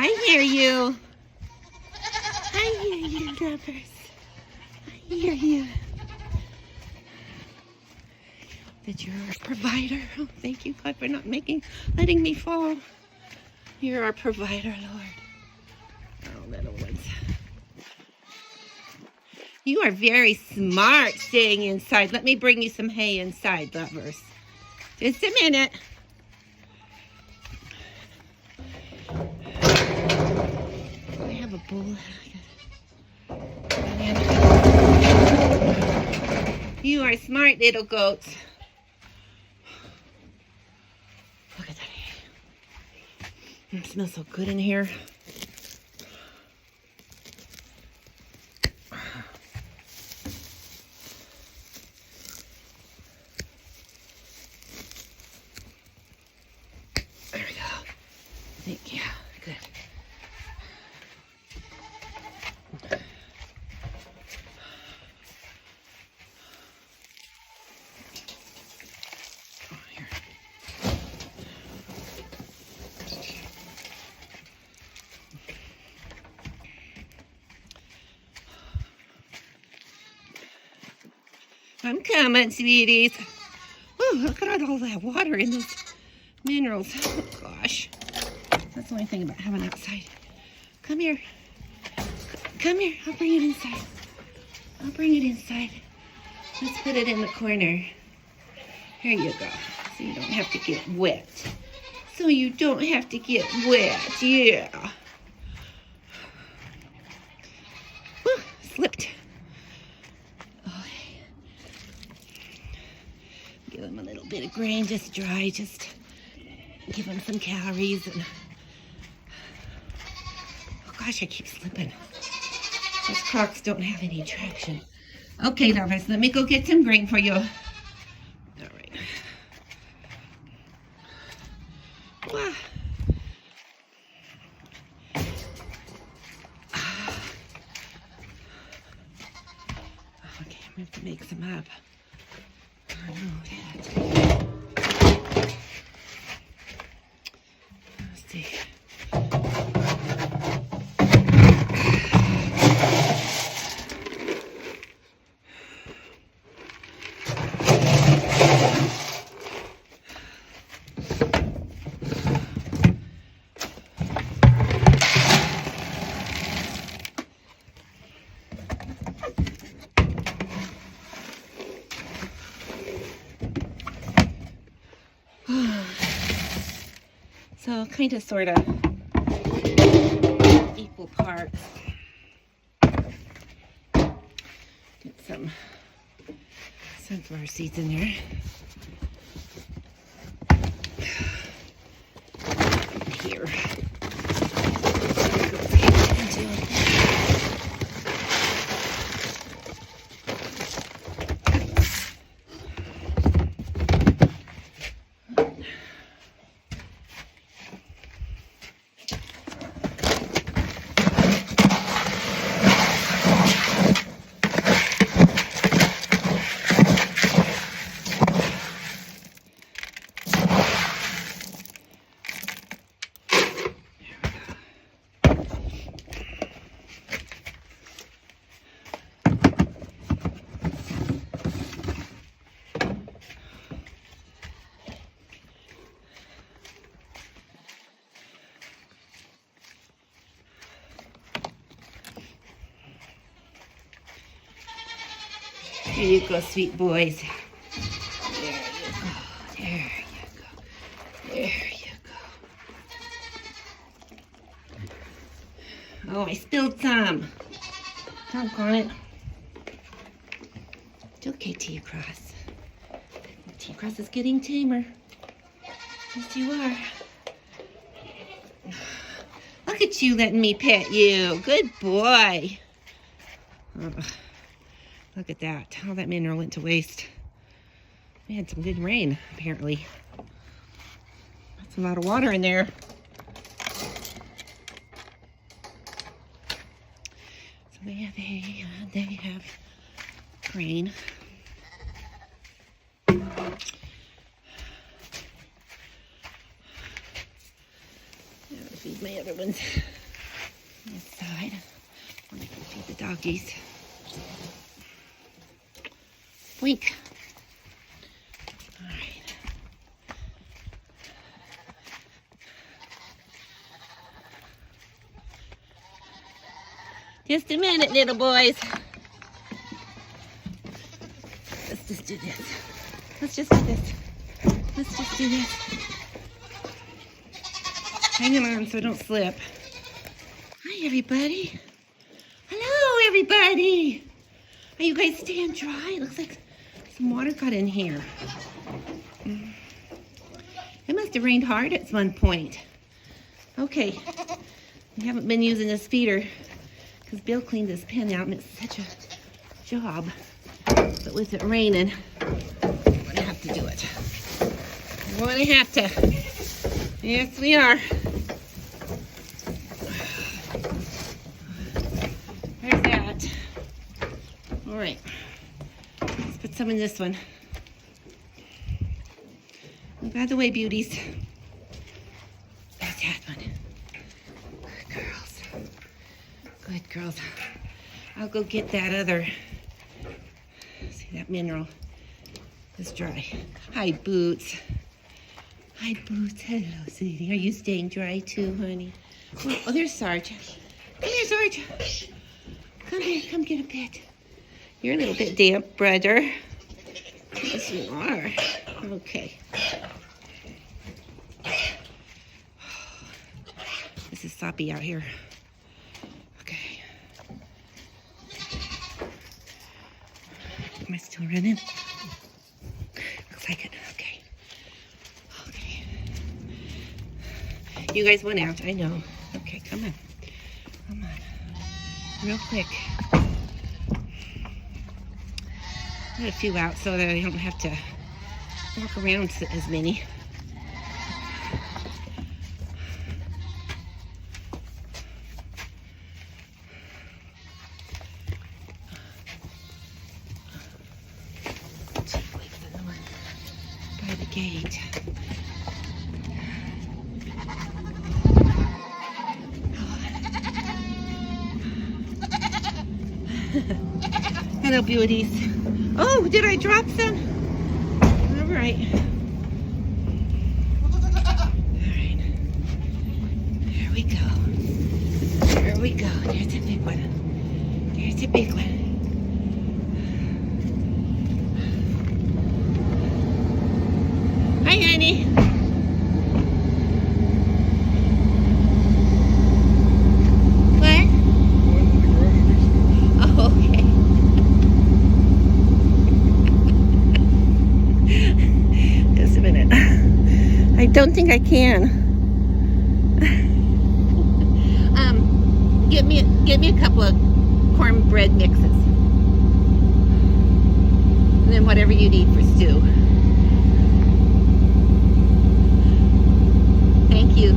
I hear you. I hear you, lovers. I hear you. That you're our provider. Oh, thank you, God, for not letting me fall. You're our provider, Lord. Oh, little ones. You are very smart staying inside. Let me bring you some hay inside, lovers. Just a minute. I have a bowl. You are smart, little goats. Look at that hay. It smells so good in here. There we go. Thank you. Good. Oh, here. I'm coming, sweeties. Oh, look at all that water in those minerals. Oh, gosh. That's the only thing about having outside. Come here. Come here. I'll bring it inside. I'll bring it inside. Let's put it in the corner. Here you go. So you don't have to get wet. So you don't have to get wet. Yeah. Whew, slipped. Oh. Give them a little bit of grain, just dry, just give them some calories. And oh gosh, I keep slipping. Those Crocs don't have any traction. Okay, lovers, let me go get some grain for you. All right. Wow. Okay, I'm going to have to make some up. I know that. Let's see. So kind of sort of equal parts. Get some sunflower seeds in there. Here. Here you go, sweet boys. There you go. There you go. There you go. Oh, I spilled some. Doggone it. It's okay, T-Cross. T-Cross is getting tamer. Yes, you are. Look at you letting me pet you. Good boy. Look at that. All that mineral went to waste. We had some good rain, apparently. That's a lot of water in there. So they have hay, they have grain. Feed my other ones. outside. I'm going to feed the doggies. Blink. All right. Just a minute, little boys. Let's just do this. Let's just do this. Let's just do this. Hanging on so I don't slip. Hi, everybody. Hello, everybody. Are you guys staying dry? It looks like some water got in here. It must have rained hard at one point. Okay. We haven't been using this feeder because Bill cleaned this pen out and it's such a job. But with it raining, I'm going to have to do it. I'm going to have to. Yes, we are. There's that. All right. Let's put some in this one. And by the way, beauties, there's that one. Good girls. Good girls. I'll go get that other. See, that mineral is dry. Hi, Boots. Hi, Boots. Hello, sweetie. Are you staying dry too, honey? Oh, there's Sarge. Come here, Sarge. Come here. Come get a bit. You're a little bit damp, brother. Yes, you are. Okay. This is soppy out here. Okay. Am I still running? Looks like it. Okay. Okay. You guys went out, I know. Okay, come on. Come on. Real quick. Put a few out so that I don't have to walk around as many. By the gate. Hello, beauties. Oh, did I drop some? All right. All right. There we go. There we go. There's a big one. There's a big one. Hi, honey. What? Oh, okay. Just a minute. I don't think I can. Get me a couple of cornbread mixes, and then whatever you need for stew. Thank you.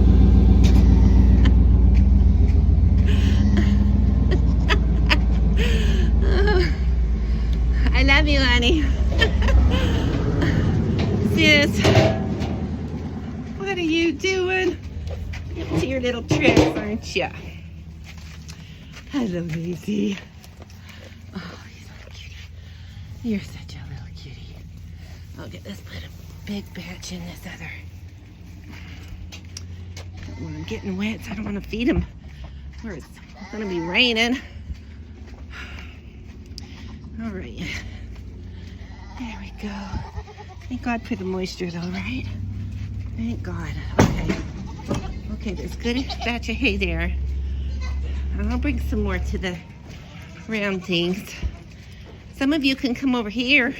I love you, honey. Sis, what are you doing? Up to your little tricks, aren't you? Hello, Maisie. Oh, you're so cutie. You're such a little cutie. I'll get this, put a big batch in this other. When I'm getting wet, so I don't want to feed them where it's going to be raining. All right. There we go. Thank God for the moisture, though, right? Thank God. Okay. Okay, there's a good batch of hay there. I'll bring some more to the round things. Some of you can come over here.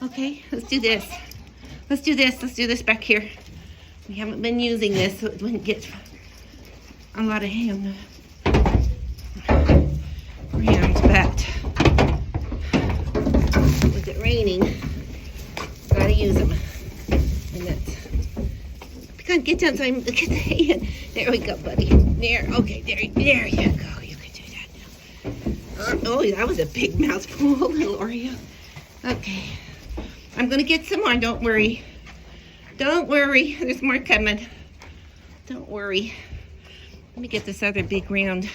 Okay, let's do this. Let's do this. Let's do this back here. We haven't been using this, so it wouldn't get a lot of hay on the round, but with it raining, gotta use them. And that's, can't get down so I can get the hay in. There we go, buddy. There, okay, there you go. You can do that now. Oh, that was a big mouthful, little Oreo. Okay. I'm gonna get some more, don't worry. Don't worry, there's more coming. Don't worry. Let me get this other big round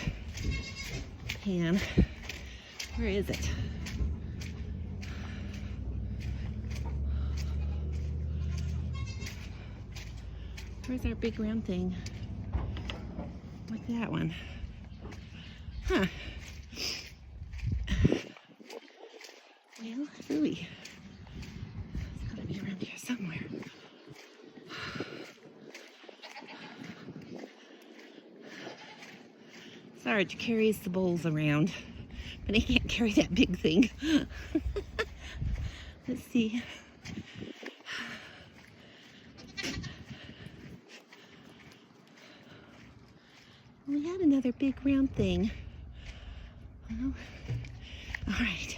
pan. Where is it? Where's our big round thing? What's that one? Huh. Well, ooey. It's gotta be around here somewhere. Sarge carries the bowls around, but he can't carry that big thing. Let's see. We had another big round thing. Well, all right.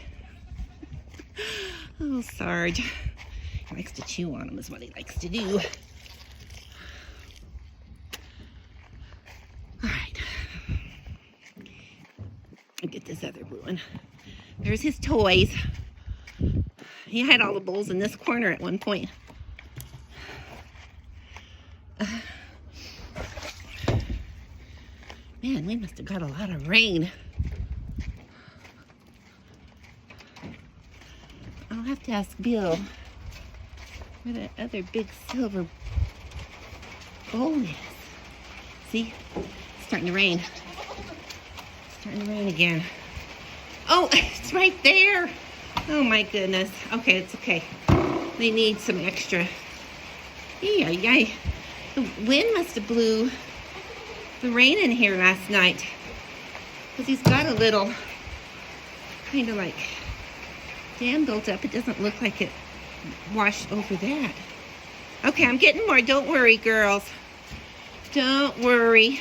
Oh, Sarge. He likes to chew on them is what he likes to do. All right. I'll get this other one. There's his toys. He had all the bowls in this corner at one point. Man, we must have got a lot of rain. I'll have to ask Bill where that other big silver bowl is. See? It's starting to rain. It's starting to rain again. Oh, it's right there. Oh my goodness. Okay, it's okay. They need some extra. Yeah. The wind must have blew the rain in here last night. Because he's got a little kind of like dam built up. It doesn't look like it washed over that. Okay, I'm getting more. Don't worry, girls. Don't worry.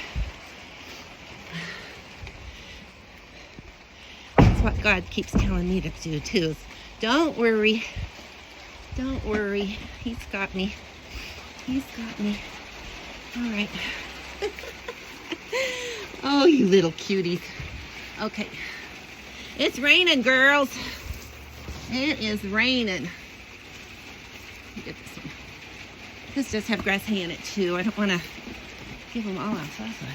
That's what God keeps telling me to do too. Don't worry. Don't worry. He's got me. He's got me. All right. Oh, you little cuties. Okay. It's raining, girls. It is raining. Look at this one. This does have grass hay in it too. I don't want to give them all alfalfa.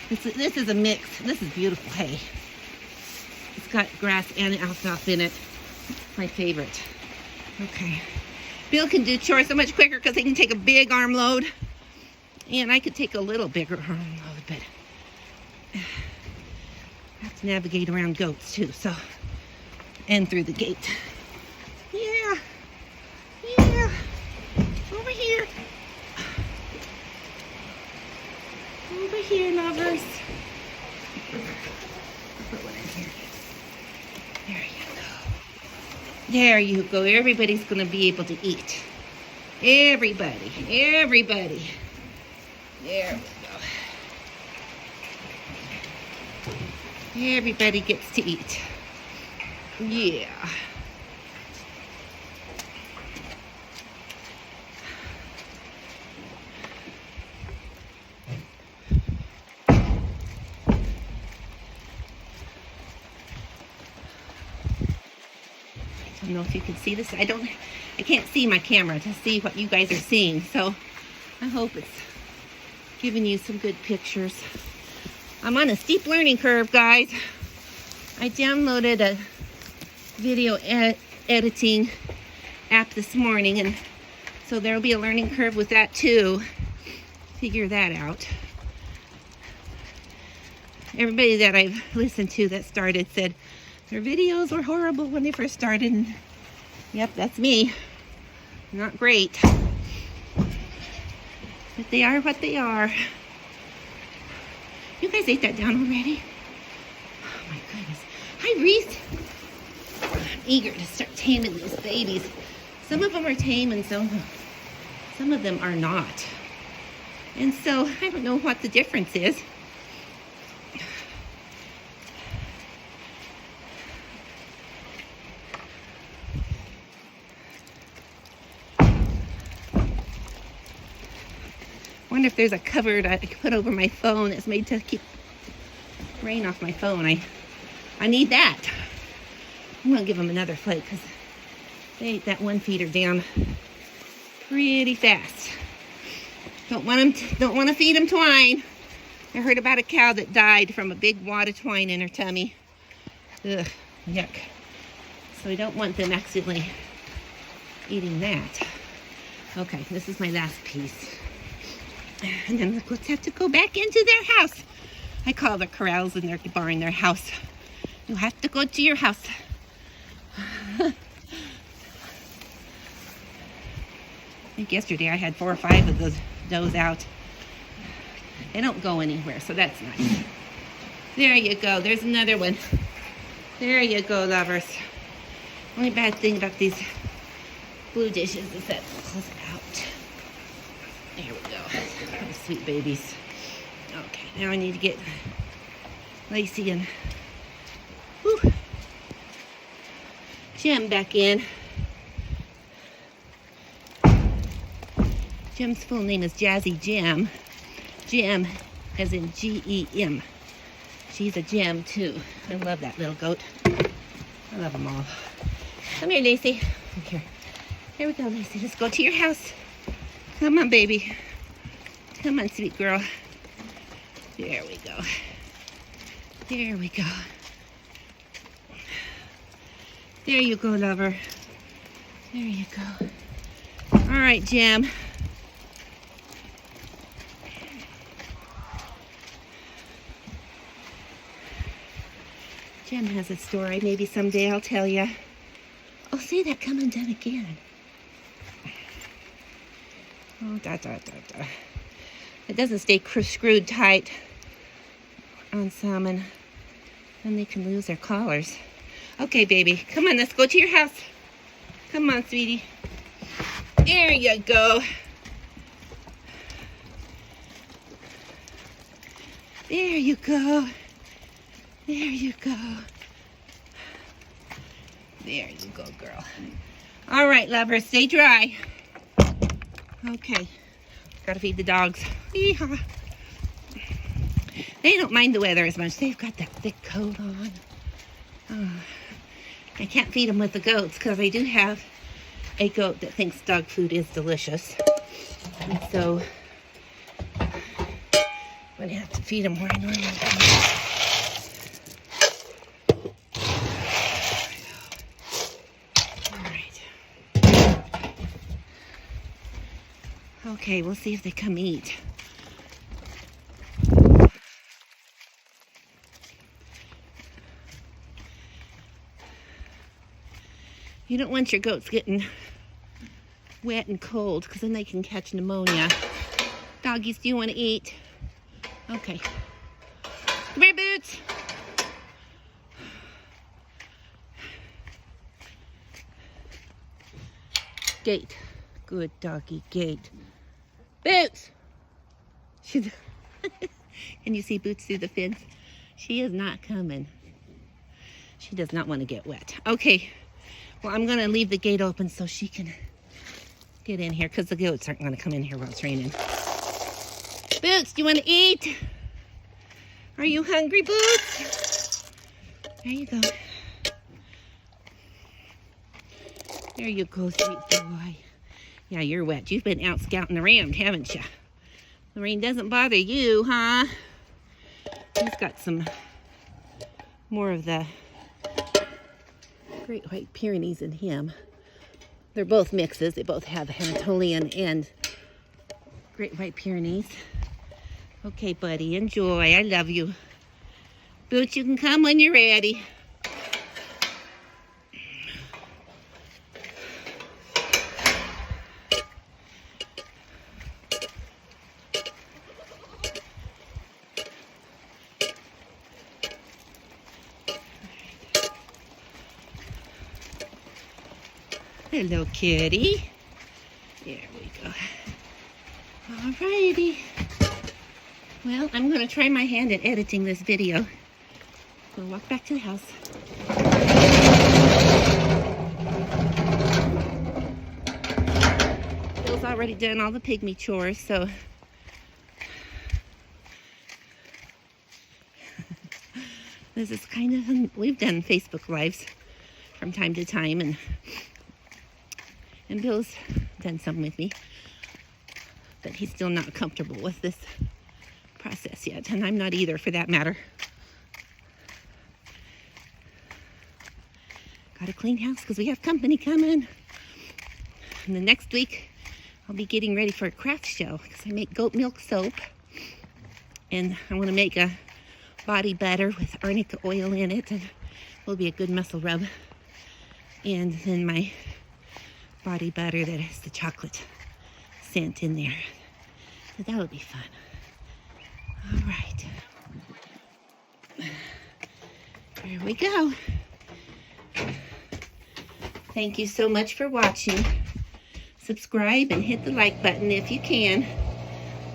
This is a mix. This is beautiful hay. It's got grass and alfalfa in it. My favorite. Okay. Bill can do chores so much quicker because he can take a big arm load. And I could take a little bigger arm load, but I have to navigate around goats too, so, and through the gate. Yeah. Over here. Over here, lovers. Put one in here. There you go. Everybody's going to be able to eat. Everybody. There we go. Everybody gets to eat. Yeah. I don't know if you can see this. I can't see my camera to see what you guys are seeing. So I hope it's giving you some good pictures. I'm on a steep learning curve, guys. I downloaded a video editing app this morning, and so there'll be a learning curve with that too. Figure that out. Everybody that I've listened to that started said their videos were horrible when they first started. And yep, that's me. Not great. But they are what they are. You guys ate that down already? Oh my goodness. Hi, Reese. I'm eager to start taming these babies. Some of them are tame and some of them are not. And so I don't know what the difference is. I wonder if there's a cover that I could put over my phone that's made to keep rain off my phone. I need that. I'm going to give them another plate because they ate that one feeder down pretty fast. Don't want to feed them twine. I heard about a cow that died from a big wad of twine in her tummy. Ugh, yuck. So I don't want them accidentally eating that. Okay, this is my last piece. And then let's have to go back into their house. I call the corrals in their barn their house. You have to go to your house. I think yesterday I had 4 or 5 of those does out. They don't go anywhere, so that's nice. There you go. There's another one. There you go, lovers. Only bad thing about these blue dishes is that they'll close out. There we go. Oh, sweet babies. Okay, now I need to get Lacey and Jim back in. Jim's full name is Jazzy Jim. Jim as in G-E-M. She's a gem too. I love that little goat. I love them all. Come here, Lacey. Come here. Here we go, Lacey. Let's go to your house. Come on, baby. Come on, sweet girl. There we go. There we go. There you go, lover. There you go. All right, Jim. Jim has a story. Maybe someday I'll tell you. Oh, see that come undone again. Oh, It doesn't stay screwed tight on salmon, then they can lose their collars. Okay, baby, come on, let's go to your house. Come on, sweetie. There you go. There you go. There you go. There you go, girl. All right, lovers, stay dry. Okay, gotta feed the dogs. Yeehaw. They don't mind the weather as much. They've got that thick coat on. Oh, I can't feed them with the goats because I do have a goat that thinks dog food is delicious. And so I'm going to have to feed them where I normally do. Okay, we'll see if they come eat. You don't want your goats getting wet and cold because then they can catch pneumonia. Doggies, do you want to eat? Okay. Come here, Boots. Gate. Good doggy, Gate. Boots! Can you see Boots through the fence? She is not coming. She does not want to get wet. Okay, well, I'm going to leave the gate open so she can get in here because the goats aren't going to come in here while it's raining. Boots, do you want to eat? Are you hungry, Boots? There you go. There you go, sweet boy. Yeah, you're wet. You've been out scouting around, haven't you? The rain doesn't bother you, huh? He's got some more of the Great White Pyrenees in him. They're both mixes. They both have Anatolian and Great White Pyrenees. Okay, buddy, enjoy. I love you. Boots, you can come when you're ready. Hello, kitty. There we go. Alrighty. Well, I'm going to try my hand at editing this video. We'll walk back to the house. Bill's already done all the pygmy chores, so this is kind of, we've done Facebook Lives from time to time, and Bill's done some with me. but he's still not comfortable with this process yet, and I'm not either, for that matter. Got a clean house because we have company coming. And the next week, I'll be getting ready for a craft show because I make goat milk soap. And I want to make a body butter with arnica oil in it, and will be a good muscle rub. And then my body butter that has the chocolate scent in there. So that would be fun. All right. Here we go. Thank you so much for watching. Subscribe and hit the like button if you can.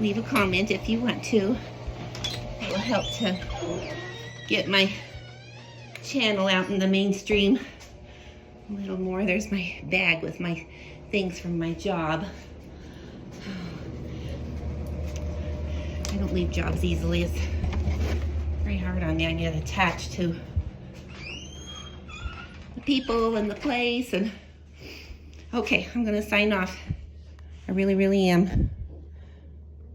Leave a comment if you want to. It will help to get my channel out in the mainstream a little more. There's my bag with my things from my job. I don't leave jobs easily. It's very hard on me. I get attached to the people and the place. And okay, I'm gonna sign off. I really am.